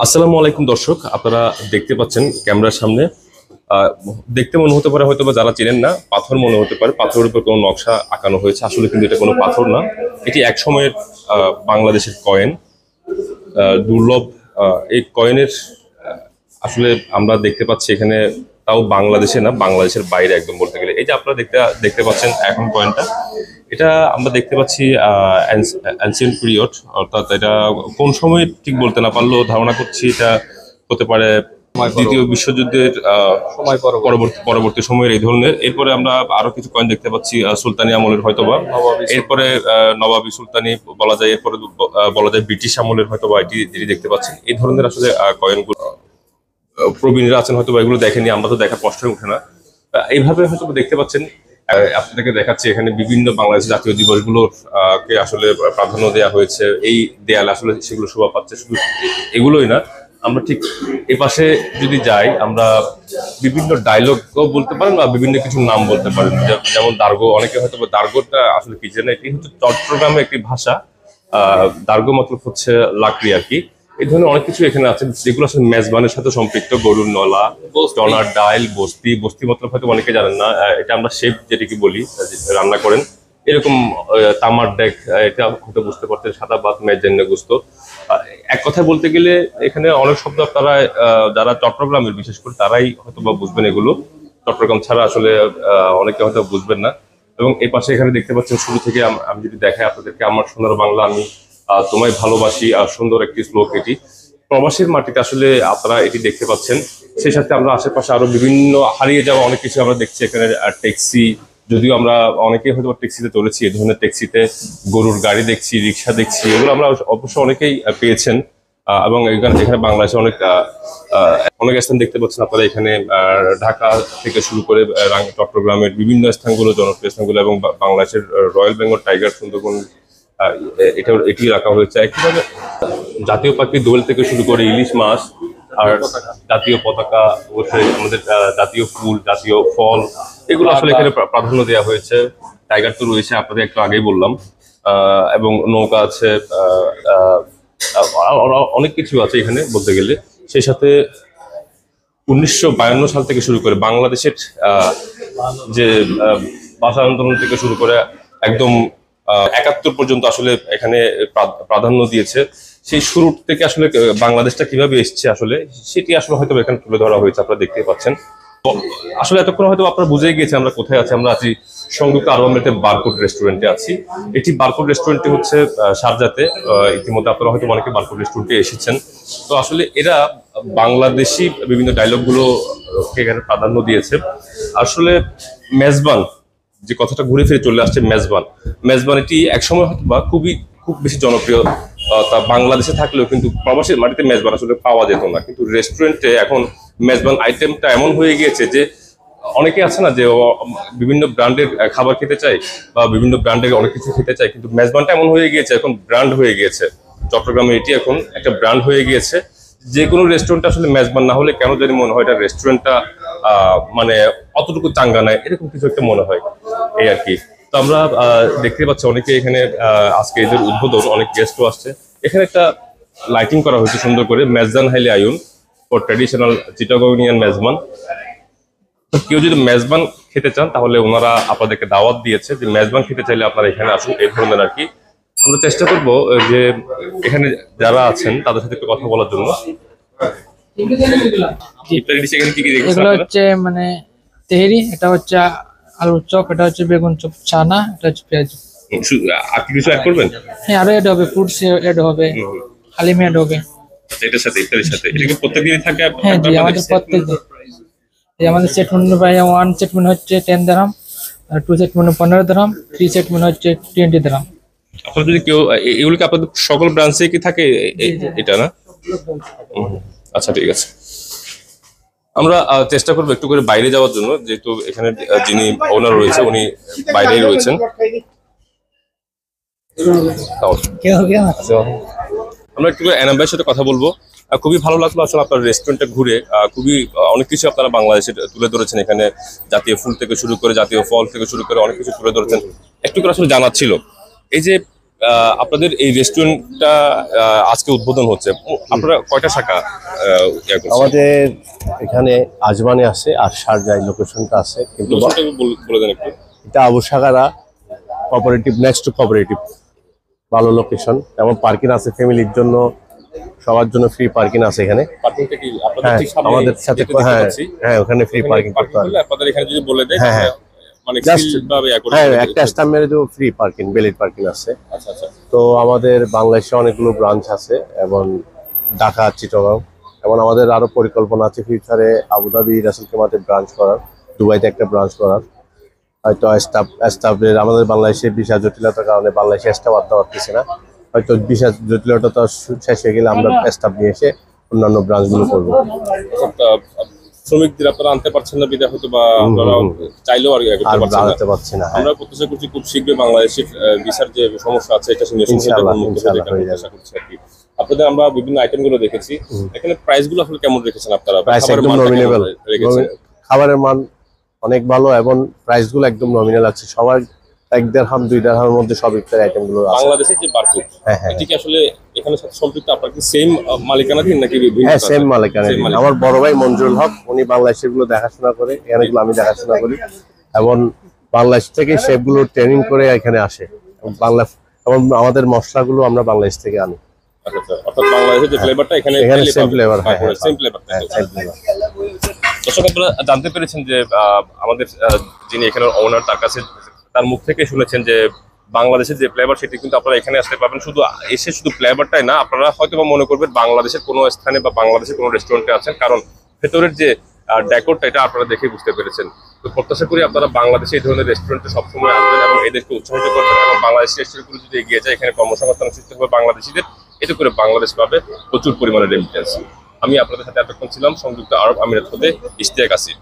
আসসালামু আলাইকুম দর্শক, আপনারা দেখতে পাচ্ছেন ক্যামেরার সামনে দেখতে মনে হতে পারে হয়তো বা যারা চেনেন না পাথর মনে হতে পারে, পাথরের উপর কোনো নকশা আঁকানো হয়েছে, আসলে কিন্তু এটা কোনো পাথর না। এটি এক সময়ের বাংলাদেশের কয়েন, দুর্লভ এই কয়েনের আসলে আমরা দেখতে পাচ্ছি এখানে, তাও বাংলাদেশে না, বাংলাদেশের বাইরে একদম বলতে গেলে। এই যে আপনারা দেখতে পাচ্ছেন এখন কয়েনটা, এটা আমরা দেখতে পাচ্ছি অ্যানসিয়েন্ট পিরিয়ড, অর্থাৎ এটা কোন সময় ঠিক বলতে না পারলেও ধারণা করছি এটা হতে পারে দ্বিতীয় বিশ্বযুদ্ধের পরবর্তী সময়ের এই ধরনের। এরপরে আমরা আরো কিছু কয়েন দেখতে পাচ্ছি সুলতানি আমলের হয়তোবা, এরপরে নবাবী সুলতানি বলা যায়, এরপরে বলা যায় ব্রিটিশ আমলের হয়তোবা এটি যেটি দেখতে পাচ্ছেন। এই ধরনের আসলে কয়েনগুলো প্রবীণরা আছেন হয়তো বা এগুলো দেখেনি, আমরা তো দেখার প্রশ্ন উঠে না। এইভাবে হয়তো দেখতে পাচ্ছেন। আপনাদেরকে দেখাচ্ছি এখানে বিভিন্ন বাংলাদেশের জাতীয় দিবসগুলোর কে আসলে প্রাধান্য দেওয়া হয়েছে এই দেয়ালে, আসলে সেগুলো শোভা পাচ্ছে। শুধু এগুলোই না, আমরা ঠিক এ পাশে যদি যাই আমরা বিভিন্ন ডায়লগও বলতে পারেন বা বিভিন্ন কিছু নাম বলতে পারেন, যেমন দার্গো। অনেকে হয়তো দার্গোটা আসলে কি জানে, এটি হচ্ছে চট্টগ্রামের একটি ভাষা। দার্গো মতলব হচ্ছে লাকড়ি আর কি। এই ধরনের অনেক কিছু এখানে আছে যেগুলো আসলে মেজবানের সাথে সম্পৃক্ত। গরুর নলা, টনার ডাইল, বস্তি। বস্তি মতলব হয়তো অনেকে জানেন না, এটা আমরা শেফ যেটিকে বলি, রান্না করেন এরকম। তামার ডেক, এটা হয়তো বুঝতে পারতেন। সাদা ভাত, মেজেন্নে গুস্ত। এক কথায় বলতে গেলে এখানে অনেক শব্দ আপনারা যারা চট্টগ্রামের বিশেষ করে তারাই হয়তো বা বুঝবেন এগুলো, চট্টগ্রাম ছাড়া আসলে অনেকে হয়তো বুঝবেন না। এবং এই পাশে এখানে দেখতে পাচ্ছেন শুরু থেকে আমি যদি দেখাই আপনাদেরকে, আমার সোনার বাংলা আমি তোমায় ভালোবাসি, আর সুন্দর একটি শ্লোক। এটি প্রবাসীর মাটিতে আসলে আপনারা এটি দেখতে পাচ্ছেন। সেই সাথে আমরা আশেপাশে আরো বিভিন্ন হারিয়ে যাওয়া অনেক কিছু আমরা দেখছি এখানে। ট্যাক্সি, যদিও আমরা অনেকেই হয়তো ট্যাক্সিতে চলেছি, এই ধরনের ট্যাক্সিতে গরুর গাড়ি দেখছি, রিক্সা দেখছি, এগুলো আমরা অবশ্য অনেকেই পেয়েছেন। এবং এখানে বাংলাদেশে অনেক স্থান দেখতে পাচ্ছেন আপনারা এখানে। ঢাকা থেকে শুরু করে চট্টগ্রামের বিভিন্ন স্থানগুলো, জনপ্রিয় স্থানগুলো, এবং বাংলাদেশের রয়্যাল বেঙ্গল টাইগার, সুন্দরবন এটি রাখা হয়েছে। একইভাবে জাতীয় পাখি দোয়েল থেকে শুরু করে ইলিশ মাছ, আর জাতীয় পতাকা, অবশ্যই আমাদের জাতীয় ফুল, জাতীয় ফল, এগুলো আসলে এখানে প্রাধান্য দেওয়া হয়েছে। টাইগার তো রয়েছে, আপনাদের একটু আগেই বললাম, এবং নৌকা আছে, অনেক কিছু আছে এখানে বলতে গেলে। সেই সাথে 1952 সাল থেকে শুরু করে বাংলাদেশের যে ভাষা আন্দোলন থেকে শুরু করে একদম 71 পর্যন্ত আসলে এখানে প্রাধান্য দিয়েছে। সেই শুরু থেকে আসলে বাংলাদেশটা কিভাবে এসছে আসলে সেটি আসলে হয়তো এখানে তুলে ধরা হয়েছে, আপনারা দেখতে পাচ্ছেন। আসলে এতক্ষণ হয়তো আপনারা বুঝে গিয়েছে আমরা কোথায় আছি। আমরা আছি সংযুক্ত আরব আমিরাতের বারকোড রেস্টুরেন্টে আছি। এটি বারকোড রেস্টুরেন্টটি হচ্ছে শারজাতে। ইতিমধ্যে আপনারা হয়তো অনেকে বারকোড রেস্টুরেন্টে এসেছেন। তো আসলে এরা বাংলাদেশি বিভিন্ন ডায়লগগুলো এখানে প্রাধান্য দিয়েছে। আসলে মেজবান যে কথাটা ঘুরে ফিরে চলে আসছে, মেজবান এটি একসময় হয়তো বা খুব বেশি জনপ্রিয়। তা বাংলাদেশে থাকলেও কিন্তু প্রবাসীর মাটিতে মেজবান আসলে পাওয়া যেত না। কিন্তু রেস্টুরেন্টে এখন মেজবান আইটেমটা এমন হয়ে গিয়েছে যে অনেকে আছে না যে বিভিন্ন ব্র্যান্ডের খাবার খেতে চায় বা বিভিন্ন ব্র্যান্ডের অনেক কিছু খেতে চায়, কিন্তু মেজবানটা এমন হয়ে গিয়েছে, এখন ব্র্যান্ড হয়ে গিয়েছে। চট্টগ্রামে এটি এখন একটা ব্র্যান্ড হয়ে গিয়েছে। যে কোনো রেস্টুরেন্ট আসলে মেজবান না হলে কেন জানি মনে হয় এটা রেস্টুরেন্টটা মানে অতটুকু চাঙ্গা নেয়, এরকম কিছু একটা মনে হয়, এই আর কি। তো আমরা দেখতে পাচ্ছি অনেকে এখানে আজকে এদের উদ্বোধন, অনেক গেস্টও আসছে। এখানে একটা লাইটিং করা হয়েছে সুন্দর করে, মেজবান হাইলি আয়ুন ফর ট্র্যাডিশনাল চিটাগনিয়ান মেজবান। তো কেউ যদি মেজবান খেতে চান তাহলে ওনারা আপনাদেরকে দাওয়াত দিয়েছে যে মেজবান খেতে চাইলে আপনারা এখানে আসুন, এই ধরনের আর কি। আমরা চেষ্টা করবো যে এখানে যারা আছেন তাদের সাথে একটু কথা বলার জন্য। এগুলো হচ্ছে মানে তেহেরি, এটা হচ্ছে আলুর চপ, এটা হচ্ছে বেগুন চপ, চানা, এটা হচ্ছে পেঁয়াজ। আর কি কিছু অ্যাড করবেন? হ্যাঁ, আরো এড হবে, ফ্রুটস এড হবে, হালিম এড হবে। এটার সাথে ইফতারের সাথে এটা কি প্রত্যেকদিনই থাকে? হ্যাঁ জি, আমাদের প্রত্যেকদিন। আমাদের সেট মেনু ভাই, 1 সেট মেনু হচ্ছে 10 দিরহাম, আর 2 সেট মেনু 15 দিরহাম, 3 সেট মেনু হচ্ছে 20 দিরহাম। আপনারা যদি কেউ এগুলো কি আপনাদের সকল ব্রাঞ্চে কি থাকে এটা না? আচ্ছা, ঠিক আছে। আমরা চেষ্টা করবো একটু করে বাইরে যাওয়ার জন্য, যেহেতু এখানে যিনি ওনার রয়েছে উনি বাইরেই রয়েছেন। আমরা একটু এনাম ভাইয়ের সাথে কথা বলবো। খুবই ভালো লাগলো আসলে আপনার রেস্টুরেন্টে ঘুরে। খুবই অনেক কিছু আপনারা বাংলাদেশে তুলে ধরেছেন এখানে, জাতীয় ফুল থেকে শুরু করে জাতীয় ফল থেকে শুরু করে অনেক কিছু তুলে ধরেছেন। একটু করে আসলে জানার ছিল, এই যে আপনাদের এই রেস্টুরেন্টটা আজকে উদ্বোধন হচ্ছে। আপনারা কয়টা শাখা ইয়া করছেন? আমাদের এখানে আজমানে আছে আর শারজায় লোকেশনটা আছে, কিন্তু লোকেশনটা একটু বলে দেন একটু। এটা Abu Sagara cooperative, next to cooperative, ভালো লোকেশন এবং পার্কিং আছে ফ্যামিলির জন্য, সবার জন্য ফ্রি পার্কিং আছে এখানে। পার্কিংটা কি আপনাদের হ্যাঁ ঠিক সামনে আমাদের সাথে, যেতে দেখতে হ্যাঁ পাচ্ছি? হ্যাঁ ওখানে ফ্রি পার্কিং করতে পার্কিং পারবে। করলে আপনাদের এখানে যদি বলে দেয়, হ্যাঁ, হ্যাঁ। মানে Just- সিল ভাবে ইয়া করে হ্যাঁ দেবে। একটা স্ট্যাম্প মেরে দেবো, ফ্রি পার্কিং, ভ্যালিড পার্কিং আছে। আচ্ছা আচ্ছা। তো আমাদের বাংলাদেশে অনেকগুলো ব্রাঞ্চ আছে এবং ঢাকা, চিটাগাং, এবং আমাদের আরো পরিকল্পনা আছে ফিউচারে আবুধাবি, রাসেল কেমাতে ব্রাঞ্চ করার, দুবাইতে একটা ব্রাঞ্চ করার। হয়তো স্টাফের আমাদের বাংলাদেশে ভিসা জটিলতার কারণে বাংলাদেশে স্টাফ আনতে পারতেছি না, হয়তো ভিসা জটিলতা শেষ হয়ে গেলে আমরা স্টাফ নিয়ে এসে অন্যান্য ব্রাঞ্চগুলো করবো। শ্রমিকদের আপনারা আনতে পারছেন না বিধায় হয়তো বা আপনারা চাইলেও আর ইয়া আর করতে পারছেন না। বাড়াতে পারছি না। হ্যাঁ আমরা প্রত্যাশা করছি খুব শীঘ্রই বাংলাদেশের ভিসার যে সমস্যা আছে এটা ইনশাআল্লাহ, ইনশাআল্লাহ হয়ে যাবে। প্রত্যাশা করছি আর কি। আপনাদের আমরা বিভিন্ন আইটেম গুলো দেখেছি, এখানে প্রাইস গুলো আসলে কেমন রেখেছেন আপনারা? প্রাইস খাবারের একদম মানটা কেমন নমিনেবল, রেখেছেন? খাবারের মান অনেক ভালো এবং প্রাইস গুলো একদম নমিনাল আছে। সবাই 1 দেড়হাম 2 দেড়হামের মধ্যে সব ইফতার আইটেম গুলো আছে। বাংলাদেশের যে বারকোড, হ্যাঁ, হ্যাঁ। এটি কি আসলে এখানে সাথে সম্পৃক্ত? আপনার কি সেম মালিকানাধীন নাকি ভিন্ন? হ্যাঁ সেম মালিকানা। আমার বড় ভাই মঞ্জুরুল হক, উনি বাংলাদেশের গুলো দেখাশোনা করে, এখানেগুলো আমি দেখাশোনা করি, এবং বাংলাদেশ থেকে শেফ গুলো ট্রেনিং করে এখানে আসে। বাংলা এবং আমাদের মশলাগুলো আমরা বাংলাদেশ থেকে আনি। আচ্ছা আচ্ছা, অর্থাৎ বাংলাদেশের যে ফ্লেভারটা এখানে এখানে পেলে সেম পাবেন। ফ্লেভার। হ্যাঁ হ্যাঁ সেম ফ্লেভার। হ্যাঁ সেম ফ্লেভার। দর্শক আপনারা জানতে পেরেছেন যে আমাদের যিনি এখানে ওনার, তার কাছে তার মুখ থেকে শুনেছেন যে বাংলাদেশের যে ফ্লেভার সেটি কিন্তু আপনারা এখানে আসতে পাবেন। শুধু এসে শুধু ফ্লেভারটাই না, আপনারা হয়তো বা মনে করবেন বাংলাদেশের কোনো স্থানে বা বাংলাদেশের কোনো রেস্টুরেন্টে আছেন, কারণ ভেতরের যে ডেকোরটা এটা আপনারা দেখে বুঝতে পেরেছেন। তো প্রত্যাশা করি আপনারা বাংলাদেশে এই ধরনের রেস্টুরেন্টে সবসময় আসবেন এবং এদেরকে উৎসাহিত করবেন, এবং বাংলাদেশি রেস্টুরেন্টগুলো যদি এগিয়ে যায়, এখানে কর্মসংস্থান সৃষ্টি হবে বাংলাদেশিদের, এতে করে বাংলাদেশ পাবে প্রচুর পরিমাণে রেমিটেন্স। আমি আপনাদের সাথে এতক্ষণ ছিলাম সংযুক্ত আরব আমিরাত হতে ইশতিয়াক আসিফ।